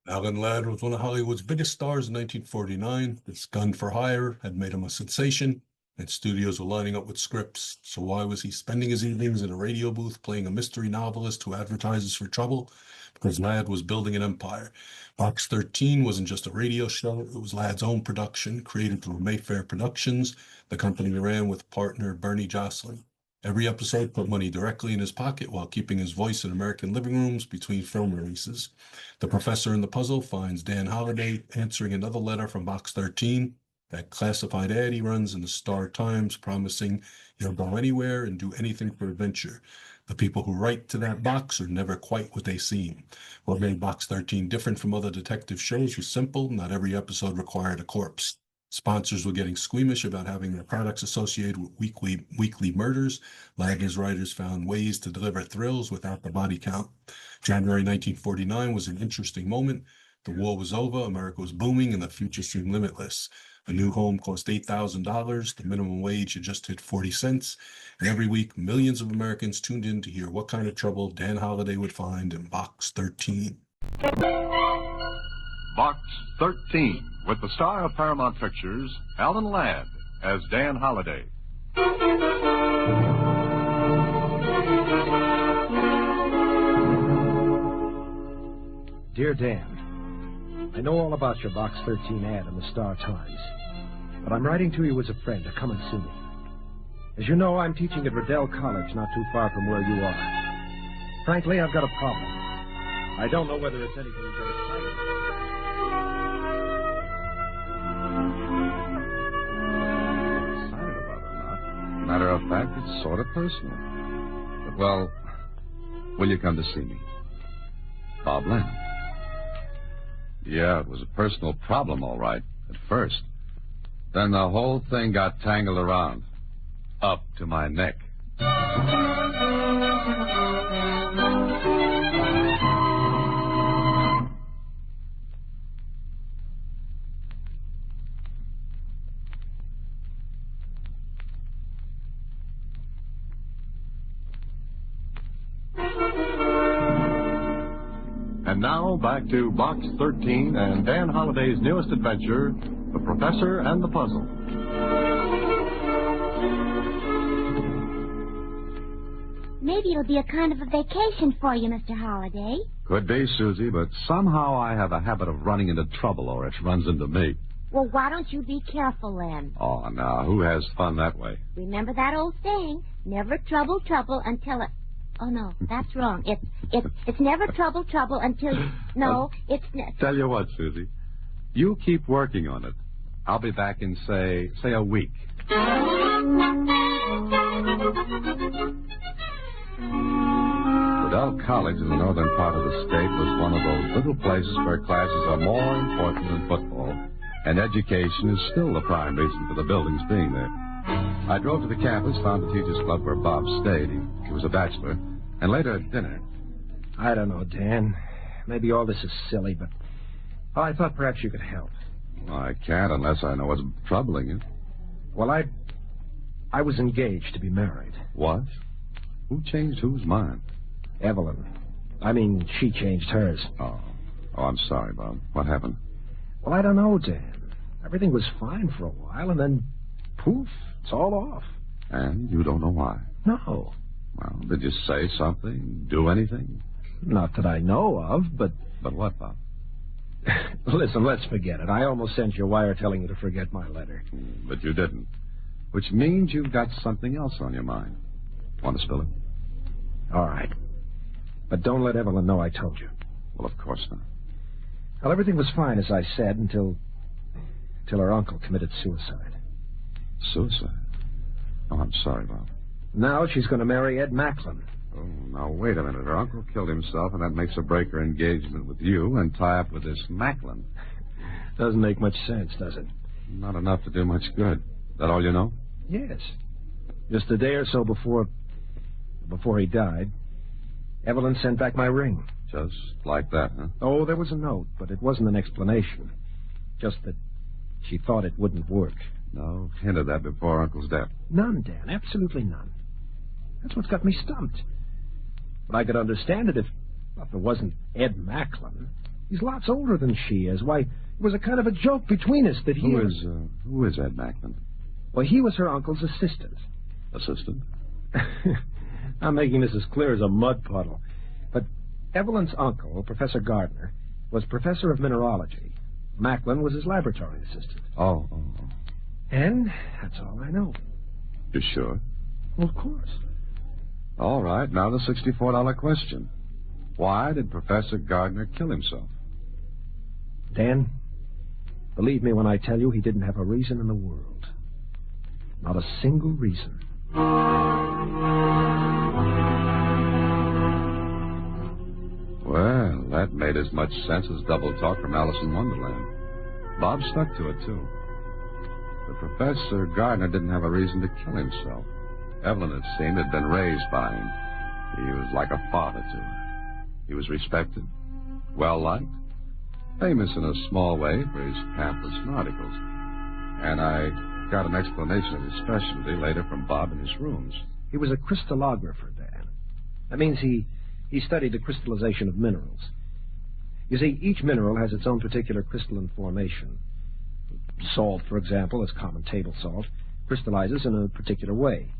Alan Ladd was one of Hollywood's biggest stars in 1949. This Gun for Hire had made him a sensation, and studios were lining up with scripts. So why was he spending his evenings in a radio booth playing a mystery novelist who advertises for trouble? Because Ladd was building an empire. Box 13 wasn't just a radio show. It was Ladd's own production, created through Mayfair Productions, the company he ran with partner Bernie Jocelyn. Every episode put money directly in his pocket while keeping his voice in American living rooms between film releases. The professor in the puzzle finds Dan Holliday answering another letter from Box 13, that classified ad he runs in the Star Times promising he'll go anywhere and do anything for adventure. The people who write to that box are never quite what they seem. What made Box 13 different from other detective shows was simple. Not every episode required a corpse. Sponsors were getting squeamish about having their products associated with weekly murders. Ladd's writers found ways to deliver thrills without the body count. January 1949 was an interesting moment. The war was over, America was booming, and the future seemed limitless. A new home cost $8,000. The minimum wage had just hit 40 cents. And every week, millions of Americans tuned in to hear what kind of trouble Dan Holliday would find in Box 13. Box 13, with the star of Paramount Pictures, Alan Ladd, as Dan Holliday. Dear Dan, I know all about your Box 13 ad in the Star Times, but I'm writing to you as a friend to come and see me. As you know, I'm teaching at Redell College, not too far from where you are. Frankly, I've got a problem. I don't know whether it's anything very exciting. Excited about it, not. Matter of fact, it's sort of personal. But, well, will you come to see me? Bob Lamb. Yeah, it was a personal problem, all right, at first. Then the whole thing got tangled around. Up to my neck. And now, back to Box 13 and Dan Holliday's newest adventure, The Professor and the Puzzle. Maybe it'll be a kind of a vacation for you, Mr. Holliday. Could be, Suzy, but somehow I have a habit of running into trouble, or it runs into me. Well, why don't you be careful, then? Oh, now, who has fun that way? Remember that old saying, never trouble until it... Oh, no, that's wrong. It's never trouble until you... No, it's... Tell you what, Suzy, you keep working on it. I'll be back in, say a week. Redell College in the northern part of the state was one of those little places where classes are more important than football, and education is still the prime reason for the buildings being there. I drove to the campus, found the teachers' club where Bob stayed. He was a bachelor. And later at dinner... I don't know, Dan. Maybe all this is silly, but I thought perhaps you could help. Well, I can't unless I know what's troubling you. Well, I was engaged to be married. What? Who changed whose mind? Evelyn. I mean, she changed hers. Oh, I'm sorry, Bob. What happened? Well, I don't know, Dan. Everything was fine for a while, and then, poof, it's all off. And you don't know why? No. Well, did you say something? Do anything? Not that I know of, but... But what, Bob? Listen, let's forget it. I almost sent you a wire telling you to forget my letter. But you didn't. Which means you've got something else on your mind. Want to spill it? All right. But don't let Evelyn know I told you. Well, of course not. Well, everything was fine, as I said, until her uncle committed suicide. Suicide? Oh, I'm sorry, Bob. Now she's going to marry Ed Macklin. Oh, now, wait a minute. Her uncle killed himself, and that makes her break her engagement with you and tie up with this Macklin. Doesn't make much sense, does it? Not enough to do much good. That all you know? Yes. Just a day or so before he died, Evelyn sent back my ring. Just like that, huh? Oh, there was a note, but it wasn't an explanation. Just that she thought it wouldn't work. No hint of that before Uncle's death. None, Dan. Absolutely none. That's what's got me stumped. But I could understand it if it wasn't Ed Macklin. He's lots older than she is. Why, it was a kind of a joke between us that he... Who is Ed Macklin? Well, he was her uncle's assistant. Assistant? I'm making this as clear as a mud puddle. But Evelyn's uncle, Professor Gardner, was professor of mineralogy. Macklin was his laboratory assistant. Oh. And that's all I know. You sure? Well, of course. All right, now the $64 question. Why did Professor Gardner kill himself? Dan, believe me when I tell you he didn't have a reason in the world. Not a single reason. Well, that made as much sense as double talk from Alice in Wonderland. Bob stuck to it, too. But Professor Gardner didn't have a reason to kill himself. Evelyn, it seemed, had been raised by him. He was like a father to her. He was respected, well-liked, famous in a small way for his pamphlets and articles. And I got an explanation of his specialty later from Bob in his rooms. He was a crystallographer, Dan. That means he studied the crystallization of minerals. You see, each mineral has its own particular crystalline formation. Salt, for example, is common table salt, crystallizes in a particular way.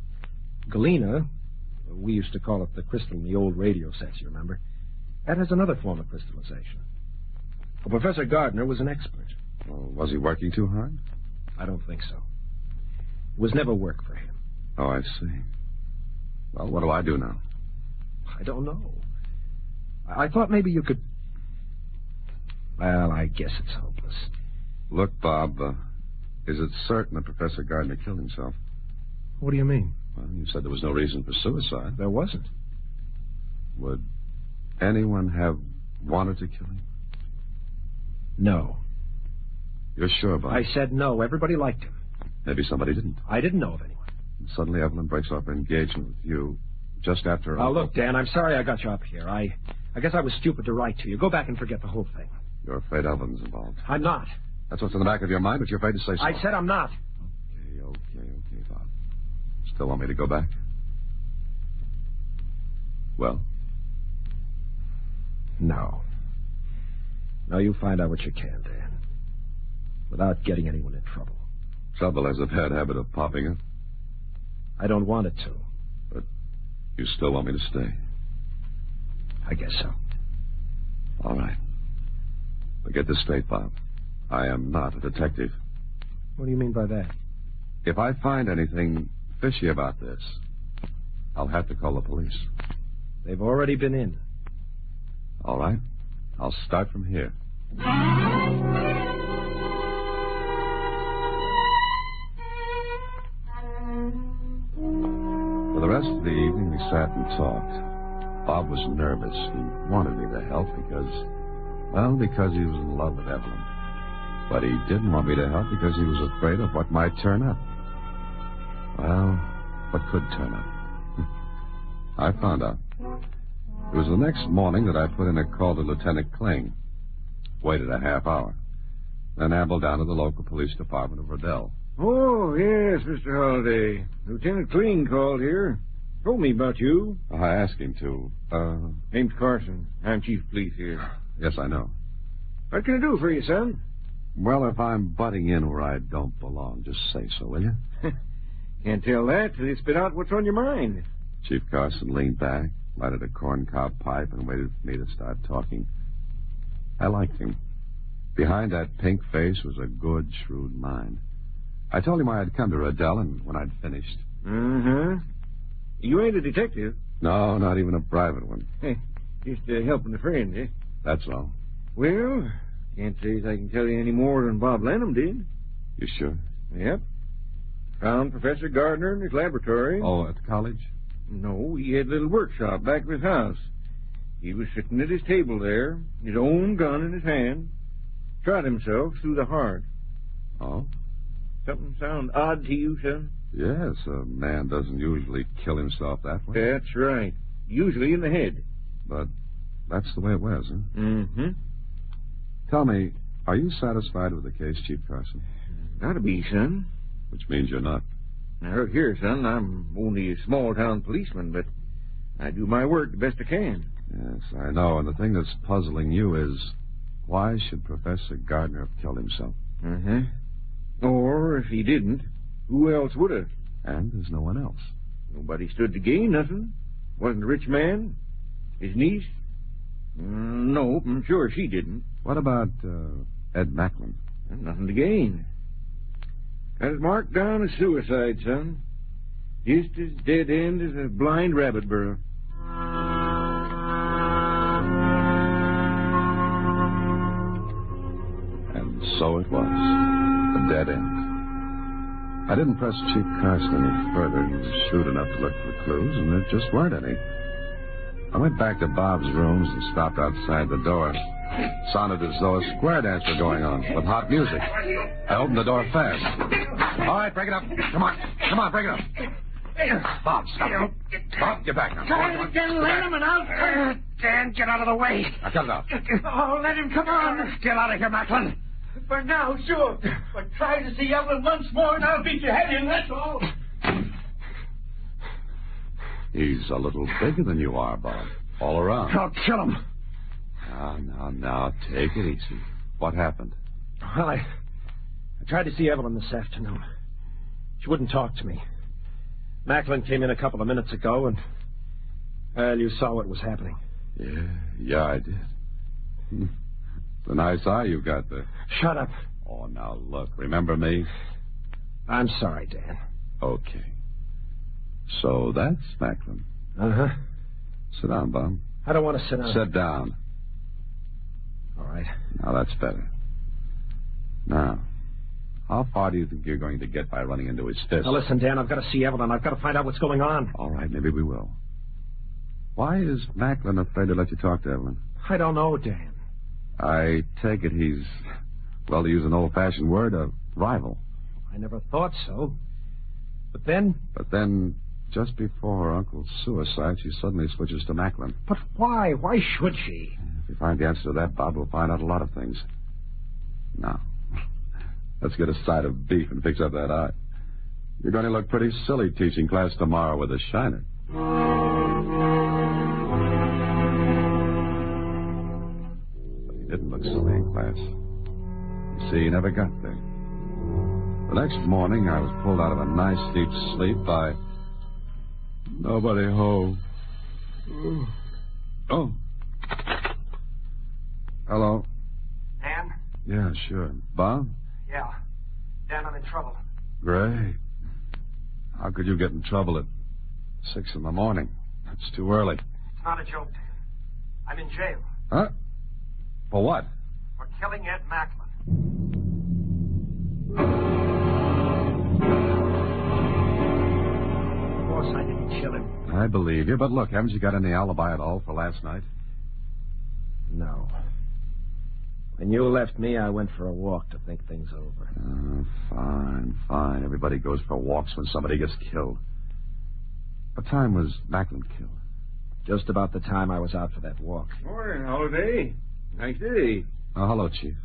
Galena, we used to call it the crystal in the old radio sets, you remember? That has another form of crystallization. Well, Professor Gardner was an expert. Well, was he working too hard? I don't think so. It was never work for him. Oh, I see. Well, what do I do now? I don't know. I thought maybe you could... Well, I guess it's hopeless. Look, Bob, is it certain that Professor Gardner killed himself? What do you mean? Well, you said there was no reason for suicide. There wasn't. Would anyone have wanted to kill him? No. You're sure, Bob? I said no. Everybody liked him. Maybe somebody didn't. I didn't know of anyone. And suddenly Evelyn breaks off her engagement with you just after... Now, look, Dan, I'm sorry I got you up here. I guess I was stupid to write to you. Go back and forget the whole thing. You're afraid Evelyn's involved. I'm not. That's what's in the back of your mind, but you're afraid to say so. I said I'm not. Okay, Bob. Still want me to go back? Well? No. No, you find out what you can, Dan. Without getting anyone in trouble. Trouble has a bad habit of popping up. I don't want it to. But you still want me to stay? I guess so. All right. But get this straight, Bob. I am not a detective. What do you mean by that? If I find anything fishy about this, I'll have to call the police. They've already been in. All right. I'll start from here. For the rest of the evening, we sat and talked. Bob was nervous. He wanted me to help because he was in love with Evelyn. But he didn't want me to help because he was afraid of what might turn up. Well, what could turn up? I found out. It was the next morning that I put in a call to Lieutenant Kling. Waited a half hour. Then ambled down to the local police department of Redell. Oh, yes, Mr. Holliday. Lieutenant Kling called here. Told me about you. I asked him to. Name's Carson. I'm chief of police here. Yes, I know. What can I do for you, son? Well, if I'm butting in where I don't belong, just say so, will you? Can't tell that till you spit out what's on your mind. Chief Carson leaned back, lighted a corncob pipe, and waited for me to start talking. I liked him. Behind that pink face was a good, shrewd mind. I told him I had come to Redell, and when I'd finished... Uh-huh. You ain't a detective. No, not even a private one. Just helping a friend, eh? That's all. Well, can't say as I can tell you any more than Bob Lanham did. You sure? Yep. Found Professor Gardner in his laboratory. Oh, at the college? No, he had a little workshop back of his house. He was sitting at his table there, his own gun in his hand, shot himself through the heart. Oh? Something sound odd to you, son? Yes, a man doesn't usually kill himself that way. That's right. Usually in the head. But that's the way it was, huh? Mm-hmm. Tell me, are you satisfied with the case, Chief Carson? Gotta be, son. Which means you're not. Now, look here, son, I'm only a small-town policeman, but I do my work the best I can. Yes, I know, and the thing that's puzzling you is Why should Professor Gardner have killed himself? Or, if he didn't, who else would have? And there's no one else. Nobody stood to gain nothing. Wasn't a rich man. His niece? No, I'm sure she didn't. What about Ed Macklin? Nothing to gain. Got it marked down as suicide, son. Just as dead end as a blind rabbit burrow. And so it was. A dead end. I didn't press Chief Carson any further. He was shrewd enough to look for clues, and there just weren't any. I went back to Bob's rooms and stopped outside the door. It sounded as though a square dance were going on, with hot music. I opened the door fast. All right, break it up. Come on, break it up. Bob, stop. Bob, get back now. Try it again, let him, and I'll... Dan, get out of the way. Now, cut it out. Oh, let him come on. Get out of here, Macklin. For now, sure. But try to see Evelyn once more, and I'll beat your head in, that's all. He's a little bigger than you are, Bob. All around. I'll kill him. Now, take it easy. What happened? Well, I tried to see Evelyn this afternoon. She wouldn't talk to me. Macklin came in a couple of minutes ago, and, well, you saw what was happening. Yeah, I did. It's a nice eye you've got there. Shut up. Oh, now, look, remember me? I'm sorry, Dan. Okay. So that's Macklin. Uh-huh. Sit down, Bob. I don't want to sit down. Sit down. All right. Now, that's better. Now, how far do you think you're going to get by running into his fist? Now, listen, Dan, I've got to see Evelyn. I've got to find out what's going on. All right, maybe we will. Why is Macklin afraid to let you talk to Evelyn? I don't know, Dan. I take it he's, well, to use an old-fashioned word, a rival. I never thought so. But then, just before her uncle's suicide, she suddenly switches to Macklin. But why? Why should she? If we find the answer to that, Bob, we'll find out a lot of things. Now, let's get a side of beef and fix up that eye. You're going to look pretty silly teaching class tomorrow with a shiner. But he didn't look silly in class. You see, he never got there. The next morning, I was pulled out of a nice deep sleep by nobody home. Oh. Hello. Dan? Yeah, sure. Bob? Yeah. Dan, I'm in trouble. Great. How could you get in trouble at 6 in the morning? That's too early. It's not a joke, Dan. I'm in jail. Huh? For what? For killing Ed Macklin. Of course I didn't kill him. I believe you, but look, haven't you got any alibi at all for last night? No. When you left me, I went for a walk to think things over. Fine. Everybody goes for walks when somebody gets killed. What time was Macklin killed? Just about the time I was out for that walk. Morning, Holiday. Nice day. Oh, hello, Chief.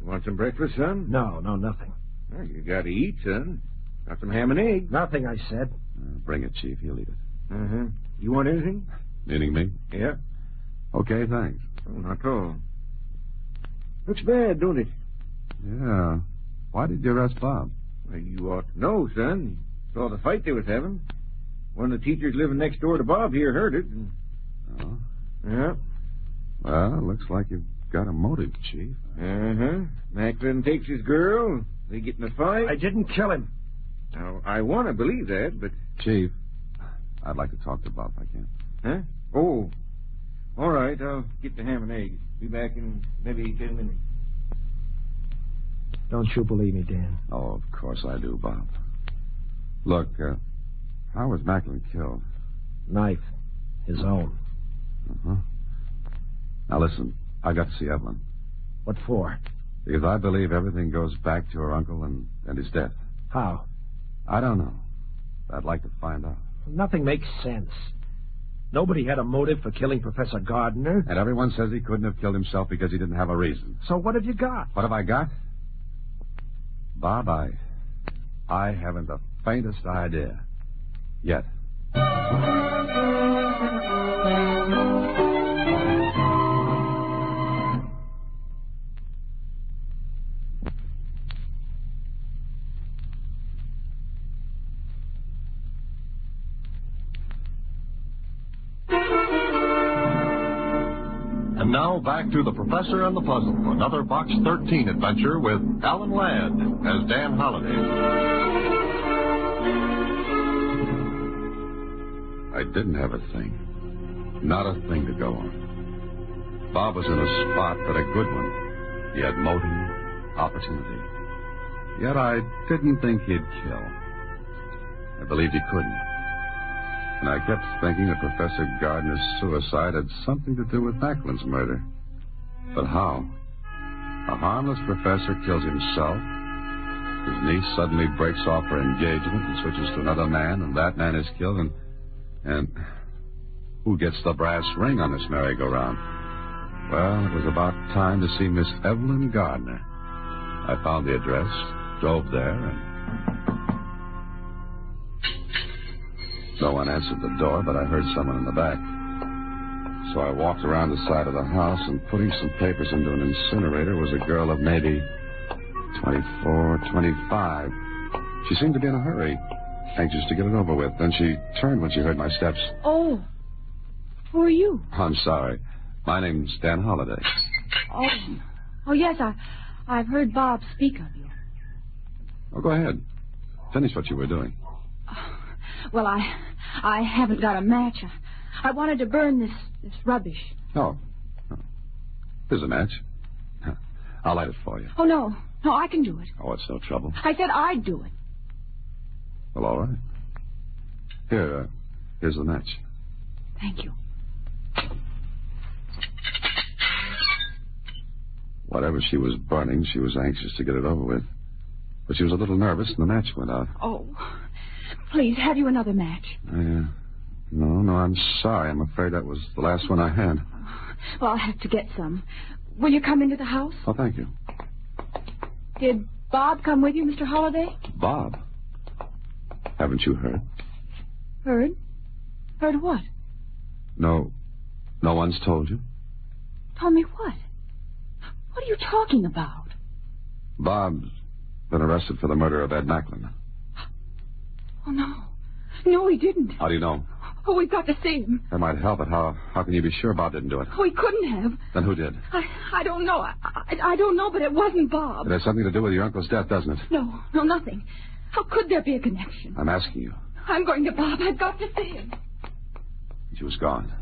You want some breakfast, son? No, nothing. Well, you got to eat, son. Got some ham and eggs. Nothing, I said. Bring it, Chief. He'll eat it. Uh-huh. You want anything? Meaning me? Yeah. Okay, thanks. Oh, not at all. Looks bad, don't it? Yeah. Why did you arrest Bob? Well, you ought to know, son. You saw the fight they was having. One of the teachers living next door to Bob here heard it. And... Oh? Yeah. Well, it looks like you've got a motive, Chief. Uh-huh. Macklin takes his girl. They get in a fight. I didn't kill him. Now, I want to believe that, but... Chief, I'd like to talk to Bob if I can. Huh? Oh. All right, I'll get the ham and eggs. Be back in maybe 10 minutes. Don't you believe me, Dan? Oh, of course I do, Bob. Look, how was Macklin killed? Knife. His own. Uh-huh. Now, listen, I got to see Evelyn. What for? Because I believe everything goes back to her uncle and his death. How? I don't know. I'd like to find out. Nothing makes sense. Nobody had a motive for killing Professor Gardner. And everyone says he couldn't have killed himself because he didn't have a reason. So what have you got? What have I got? Bob, I haven't the faintest idea. Yet. And now back to The Professor and the Puzzle, another Box 13 adventure with Alan Ladd as Dan Holliday. I didn't have a thing. Not a thing to go on. Bob was in a spot, but a good one. He had motive, opportunity. Yet I didn't think he'd kill. I believed he couldn't. And I kept thinking that Professor Gardner's suicide had something to do with Ackland's murder. But how? A harmless professor kills himself. His niece suddenly breaks off her engagement and switches to another man, and that man is killed, and who gets the brass ring on this merry-go-round? Well, it was about time to see Miss Evelyn Gardner. I found the address, drove there, and no one answered the door, but I heard someone in the back. So I walked around the side of the house, and putting some papers into an incinerator was a girl of maybe 24, 25. She seemed to be in a hurry, anxious to get it over with. Then she turned when she heard my steps. Oh, who are you? I'm sorry. My name's Dan Holliday. Oh, yes, I've heard Bob speak of you. Oh, go ahead. Finish what you were doing. Well, I haven't got a match. I wanted to burn this rubbish. Oh. Here's a match. I'll light it for you. Oh, no, I can do it. Oh, it's no trouble. I said I'd do it. Well, all right. Here's the match. Thank you. Whatever she was burning, she was anxious to get it over with. But she was a little nervous, and the match went out. Oh, please, have you another match? No, I'm sorry. I'm afraid that was the last one I had. Well, I'll have to get some. Will you come into the house? Oh, thank you. Did Bob come with you, Mr. Holliday? Bob? Haven't you heard? Heard? Heard what? No one's told you? Told me what? What are you talking about? Bob's been arrested for the murder of Ed Macklin. Oh, no. No, he didn't. How do you know? Oh, we've got to see him. That might help it. How can you be sure Bob didn't do it? Oh, he couldn't have. Then who did? I don't know. I don't know, but it wasn't Bob. It has something to do with your uncle's death, doesn't it? No, nothing. How could there be a connection? I'm asking you. I'm going to Bob. I've got to see him. She was gone.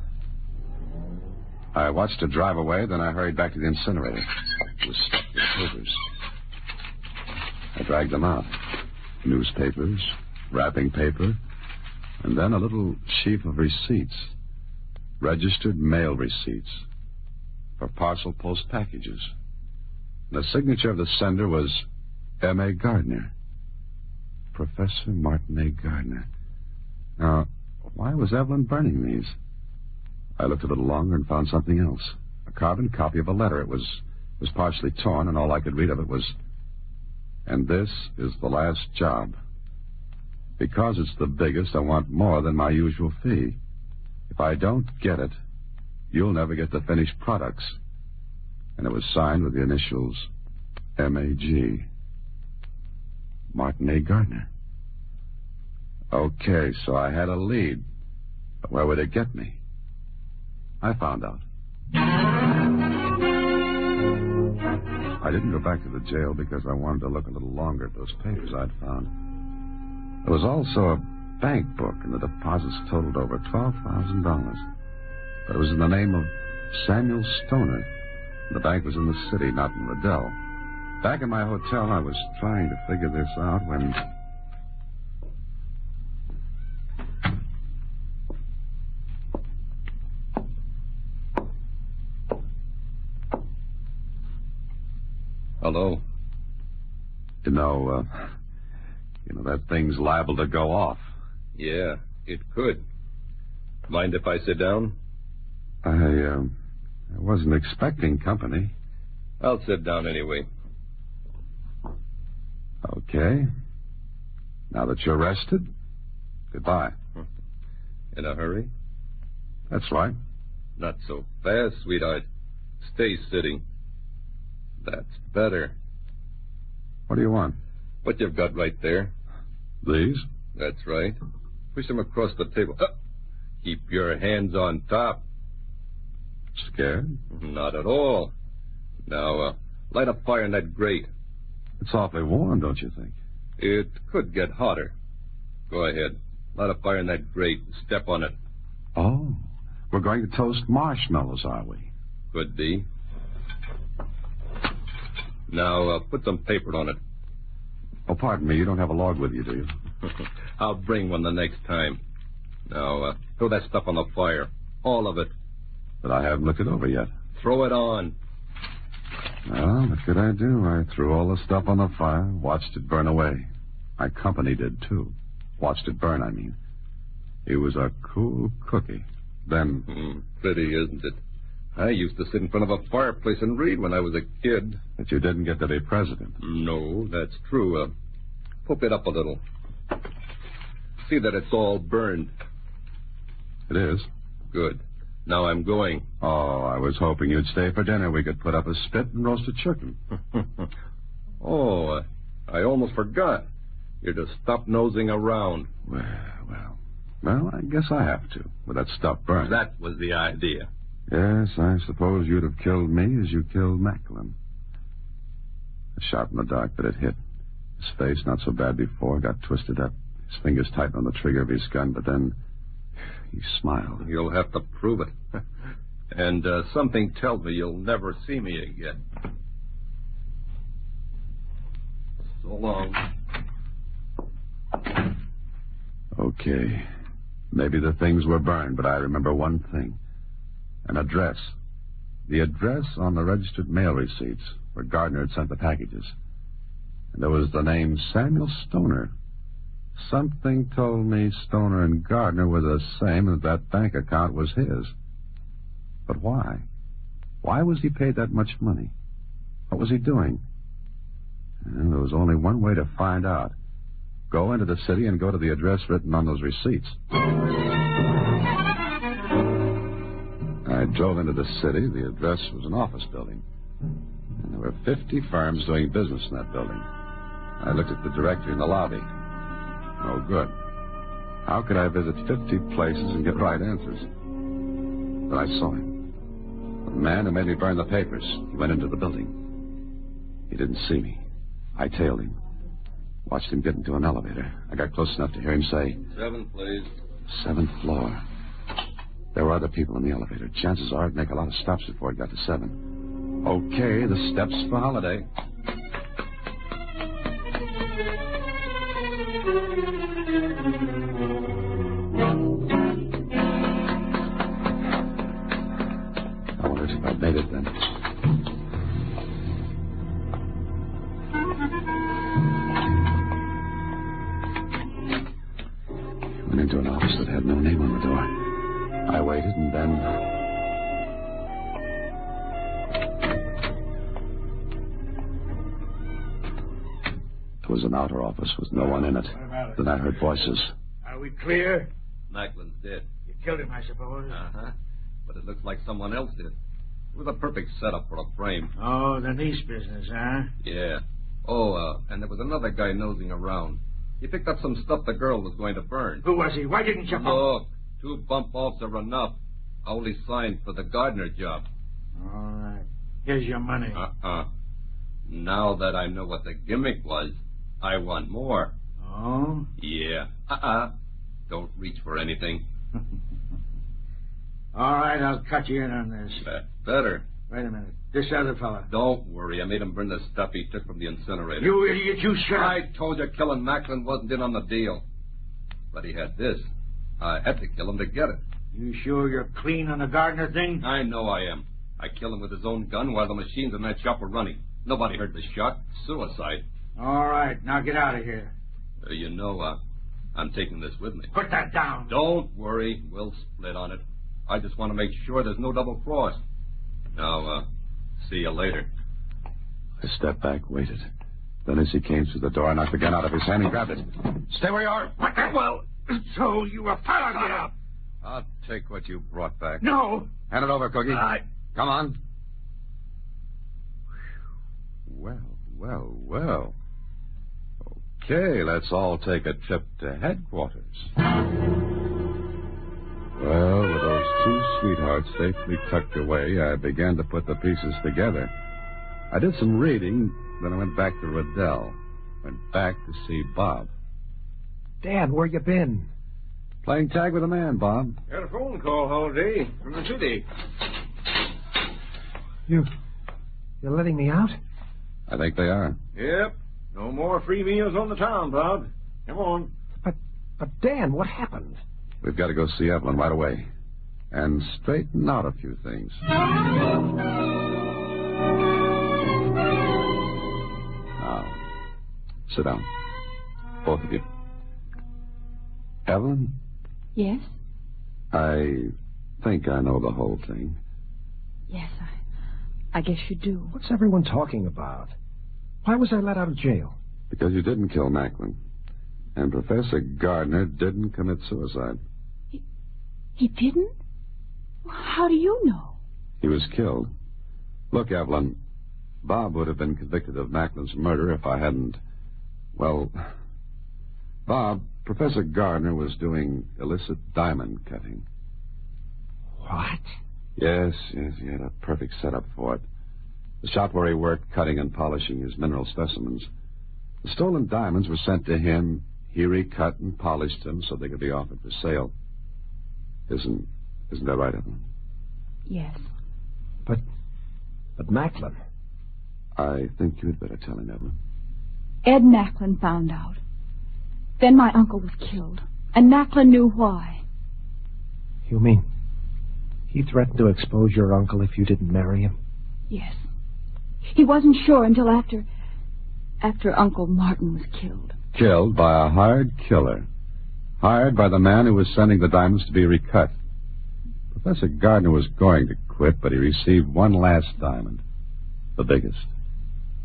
I watched her drive away, then I hurried back to the incinerator. It was stuffed with papers. I dragged them out. Newspapers, wrapping paper, and then a little sheaf of receipts. Registered mail receipts for parcel post packages. The signature of the sender was M.A. Gardner. Professor Martin A. Gardner. Now, why was Evelyn burning these? I looked a little longer and found something else. A carbon copy of a letter. It was partially torn, and all I could read of it was, "And this is the last job. Because it's the biggest, I want more than my usual fee. If I don't get it, you'll never get the finished products." And it was signed with the initials M.A.G. Martin A. Gardner. Okay, so I had a lead. But where would it get me? I found out. I didn't go back to the jail because I wanted to look a little longer at those papers I'd found. There was also a bank book, and the deposits totaled over $12,000. But it was in the name of Samuel Stoner. The bank was in the city, not in Redell. Back in my hotel, I was trying to figure this out when... Hello. You know, that thing's liable to go off. Yeah, it could. Mind if I sit down? I wasn't expecting company. I'll sit down anyway. Okay. Now that you're rested, goodbye. In a hurry? That's right. Not so fast, sweetheart. Stay sitting. That's better. What do you want? What you've got right there. These? That's right. Push them across the table. Keep your hands on top. Scared? Not at all. Now, light a fire in that grate. It's awfully warm, don't you think? It could get hotter. Go ahead. Light a fire in that grate. Step on it. Oh, we're going to toast marshmallows, are we? Could be. Now, put some paper on it. Oh, pardon me, you don't have a log with you, do you? I'll bring one the next time. Now, throw that stuff on the fire. All of it. But I haven't looked it over yet. Throw it on. Well, what could I do? I threw all the stuff on the fire, watched it burn away. My company did, too. Watched it burn, I mean. It was a cool cookie. Then... Pretty, isn't it? I used to sit in front of a fireplace and read when I was a kid. But you didn't get to be president. No, that's true. Poke it up a little. See that it's all burned. It is? Good. Now I'm going. Oh, I was hoping you'd stay for dinner. We could put up a spit and roast a chicken. Oh, I almost forgot. You're to stop nosing around. Well, I guess I have to, with that stuff burned. That was the idea. Yes, I suppose you'd have killed me as you killed Macklin. A shot in the dark, but it hit. His face, not so bad before, got twisted up. His fingers tightened on the trigger of his gun, but then he smiled. You'll have to prove it. And something tells me you'll never see me again. So long. Okay. Maybe the things were burned, but I remember one thing. An address. The address on the registered mail receipts where Gardner had sent the packages. And there was the name Samuel Stoner. Something told me Stoner and Gardner were the same and that bank account was his. But why? Why was he paid that much money? What was he doing? Well, there was only one way to find out. Go into the city and go to the address written on those receipts. I drove into the city. The address was an office building. And there were 50 firms doing business in that building. I looked at the directory in the lobby. No good. How could I visit 50 places and get right answers? But I saw him. The man who made me burn the papers. He went into the building. He didn't see me. I tailed him. Watched him get into an elevator. I got close enough to hear him say, 7, please. 7th floor. There were other people in the elevator. Chances are it'd make a lot of stops before it got to 7. Okay, the steps for Holiday. I wondered if I'd made it then. Went into an office that had no name on the door. I waited, and then... It was an outer office with no one in it. Then I heard voices. Are we clear? Macklin's dead. You killed him, I suppose. Uh-huh. But it looks like someone else did. It was a perfect setup for a frame. Oh, the niece business, huh? Yeah. Oh, and there was another guy nosing around. He picked up some stuff the girl was going to burn. Who was he? Why didn't you... Look, 2 bump offs are enough. I only signed for the Gardner job. All right. Here's your money. Now that I know what the gimmick was, I want more. Oh? Yeah. Don't reach for anything. All right, I'll cut you in on this. That's better. Wait a minute. This other fella. Don't worry. I made him burn the stuff he took from the incinerator. You idiot, you shut up. I told you killing Macklin wasn't in on the deal. But he had this. I had to kill him to get it. You sure you're clean on the Gardner thing? I know I am. I killed him with his own gun while the machines in that shop were running. Nobody heard the shot. Suicide. All right, now get out of here. I'm taking this with me. Put that down. Don't worry. We'll split on it. I just want to make sure there's no double cross. Now, see you later. I stepped back, waited. Then as he came through the door, I knocked the gun out of his hand and grabbed it. Stay where you are. What the... Well, so you were followed here. I'll take what you brought back. No. Hand it over, Cookie. Come on. Well. Okay, let's all take a trip to headquarters. Well, with those two sweethearts safely tucked away, I began to put the pieces together. I did some reading, then I went back to Redell. Went back to see Bob. Dad, where you been? Playing tag with a man, Bob. Got a phone call, Holiday, from the city. You're letting me out? I think they are. Yep. No more free meals on the town, Bob. Come on. But Dan, what happened? We've got to go see Evelyn right away. And straighten out a few things. Now, sit down. Both of you. Evelyn? Yes? I think I know the whole thing. Yes, I guess you do. What's everyone talking about? Why was I let out of jail? Because you didn't kill Macklin. And Professor Gardner didn't commit suicide. He didn't? How do you know? He was killed. Look, Evelyn, Bob would have been convicted of Macklin's murder if I hadn't... Well, Bob, Professor Gardner was doing illicit diamond cutting. What? Yes, he had a perfect setup for it. The shop where he worked cutting and polishing his mineral specimens. The stolen diamonds were sent to him. He recut and polished them so they could be offered for sale. Isn't that right, Evelyn? Yes. But Macklin... I think you'd better tell him, Evelyn. Ed Macklin found out. Then my uncle was killed, and Macklin knew why. You mean he threatened to expose your uncle if you didn't marry him? Yes. He wasn't sure until after Uncle Martin was killed. Killed by a hired killer. Hired by the man who was sending the diamonds to be recut. Professor Gardner was going to quit, but he received one last diamond. The biggest.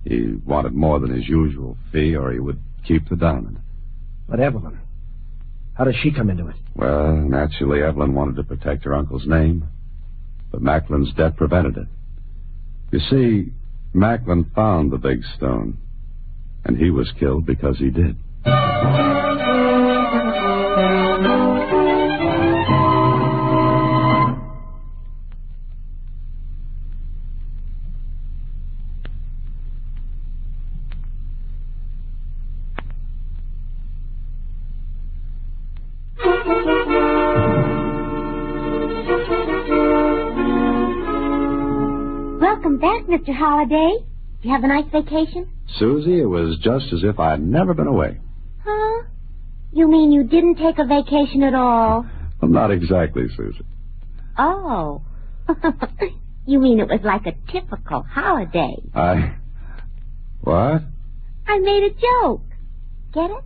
He wanted more than his usual fee, or he would keep the diamond. But Evelyn, how does she come into it? Well, naturally, Evelyn wanted to protect her uncle's name, but Macklin's death prevented it. You see, Macklin found the big stone, and he was killed because he did. Welcome back, Mr. Holliday. Did you have a nice vacation? Suzy, it was just as if I'd never been away. Huh? You mean you didn't take a vacation at all? Well, not exactly, Suzy. Oh. You mean it was like a typical holiday? What? I made a joke. Get it?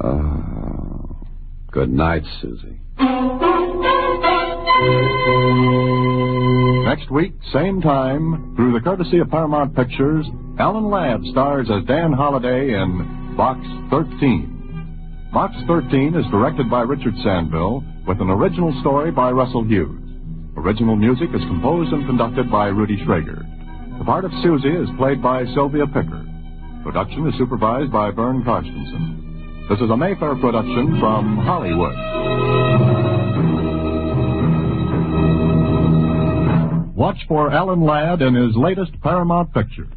Oh. Good night, Suzy. Next week, same time, through the courtesy of Paramount Pictures, Alan Ladd stars as Dan Holliday in Box 13. Box 13 is directed by Richard Sandville, with an original story by Russell Hughes. Original music is composed and conducted by Rudy Schrager. The part of Suzy is played by Sylvia Picker. Production is supervised by Vern Karstensen. This is a Mayfair production from Hollywood. Watch for Alan Ladd in his latest Paramount picture.